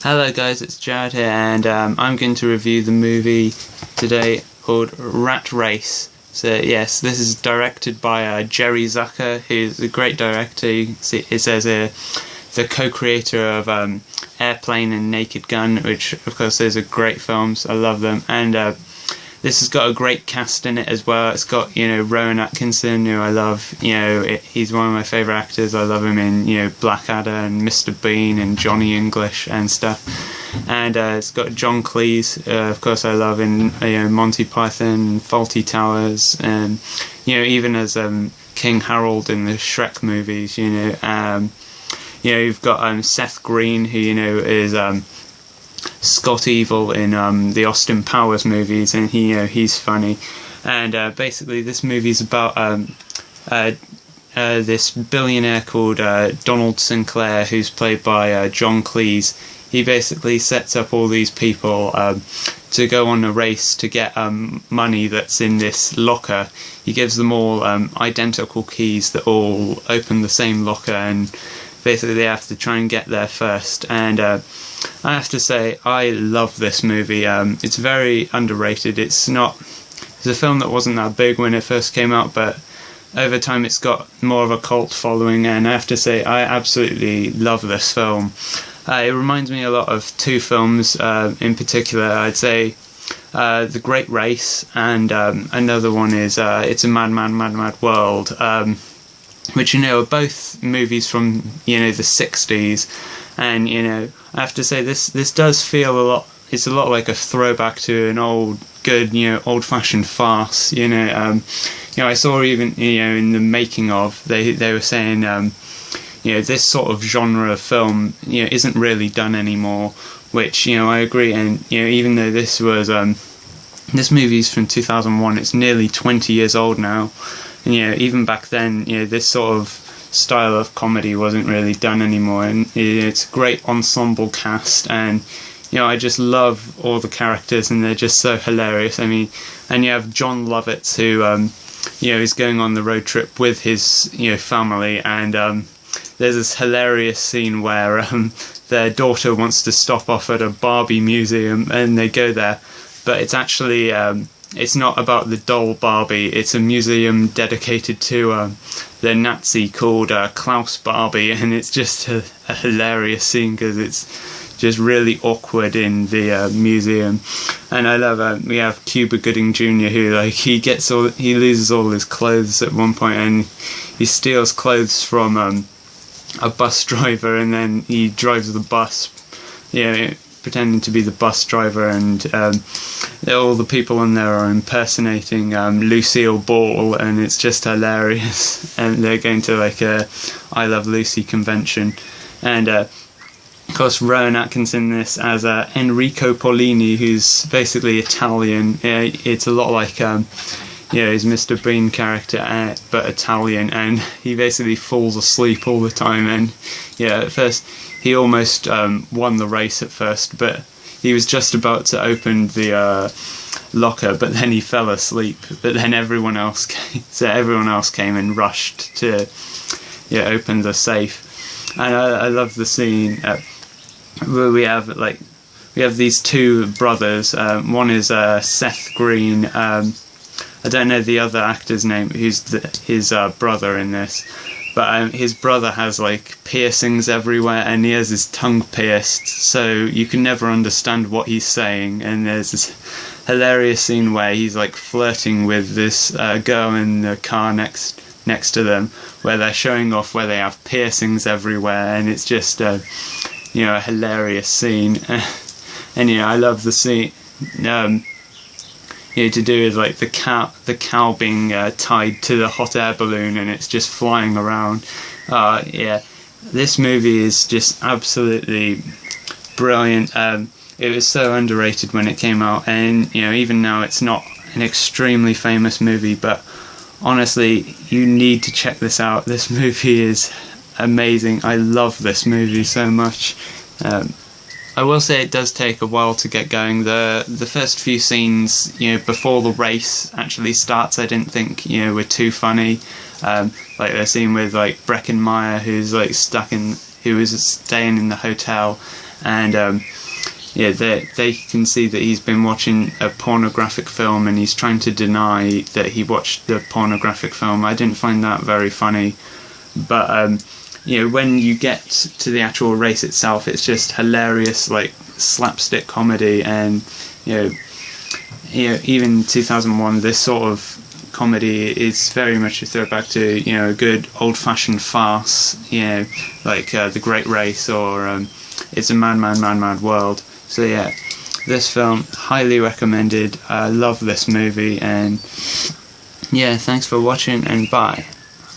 Hello guys, it's Jared here, and I'm going to review the movie today called Rat Race. So yes, this is directed by Jerry Zucker, who's a great director. It says the co-creator of Airplane and Naked Gun, which of course those are great films. I love them, and this has got a great cast in it as well. It's got, Rowan Atkinson, who I love. He's one of my favourite actors. I love him in, Blackadder and Mr. Bean and Johnny English and stuff. And it's got John Cleese, of course I love in Monty Python, Fawlty Towers, and even as King Harold in the Shrek movies. You've got Seth Green, who is Scott Evil in the Austin Powers movies, and he's funny. And basically this movie's about this billionaire called Donald Sinclair, who's played by John Cleese. He basically sets up all these people to go on a race to get money that's in this locker. He gives them all identical keys that all open the same locker, and basically they have to try and get there first. And I have to say, I love this movie. It's very underrated. It's a film that wasn't that big when it first came out, but over time it's got more of a cult following, and I have to say, I absolutely love this film. It reminds me a lot of two films in particular. I'd say The Great Race, and another one is It's a Mad, Mad, Mad, Mad World, which are both movies from the 60s. And I have to say, this does feel a lot. It's a lot like a throwback to an good old-fashioned farce. I saw even in the making of, they were saying this sort of genre of film isn't really done anymore, which I agree. And even though this movie's from 2001, it's nearly 20 years old now. And even back then, this sort of style of comedy wasn't really done anymore, and it's a great ensemble cast, and I just love all the characters, and they're just so hilarious. I mean, and you have John Lovitz, who is going on the road trip with his family, and there's this hilarious scene where their daughter wants to stop off at a Barbie museum, and they go there, but it's actually it's not about the doll Barbie. It's a museum dedicated to the Nazi called Klaus Barbie, and it's just a hilarious scene because it's just really awkward in the museum. And I love we have Cuba Gooding Jr., who he loses all his clothes at one point, and he steals clothes from a bus driver, and then he drives the bus, pretending to be the bus driver, and all the people on there are impersonating Lucille Ball, and it's just hilarious. And they're going to a I Love Lucy convention, and of course Rowan Atkinson in this as Enrico Polini, who's basically Italian. It's a lot like his Mr. Bean character, but Italian, and he basically falls asleep all the time. And at first he almost won the race at first, but he was just about to open the locker, but then he fell asleep. But then everyone else came and rushed to open the safe. And I love the scene where we have these two brothers. One is Seth Green. I don't know the other actor's name, who's his brother in this. But his brother has piercings everywhere, and he has his tongue pierced, so you can never understand what he's saying. And there's this hilarious scene where he's flirting with this girl in the car next to them, where they're showing off where they have piercings everywhere, and it's just a hilarious scene. And I love the scene. To do with the cow being tied to the hot air balloon, and it's just flying around. This movie is just absolutely brilliant. It was so underrated when it came out, and even now it's not an extremely famous movie, but honestly, you need to check this out. This movie is amazing. I love this movie so much. I will say it does take a while to get going. The first few scenes, before the race actually starts, I didn't think, were too funny. Like the scene with Breckenmeyer, who was staying in the hotel, and yeah, they can see that he's been watching a pornographic film, and he's trying to deny that he watched the pornographic film. I didn't find that very funny, but you know, when you get to the actual race itself, it's just hilarious, like slapstick comedy, and you know, even 2001, this sort of comedy is very much a throwback to, you know, a good old-fashioned farce, you know, like The Great Race or It's a Mad World. So yeah, this film, highly recommended. I love this movie, and yeah, thanks for watching, and bye.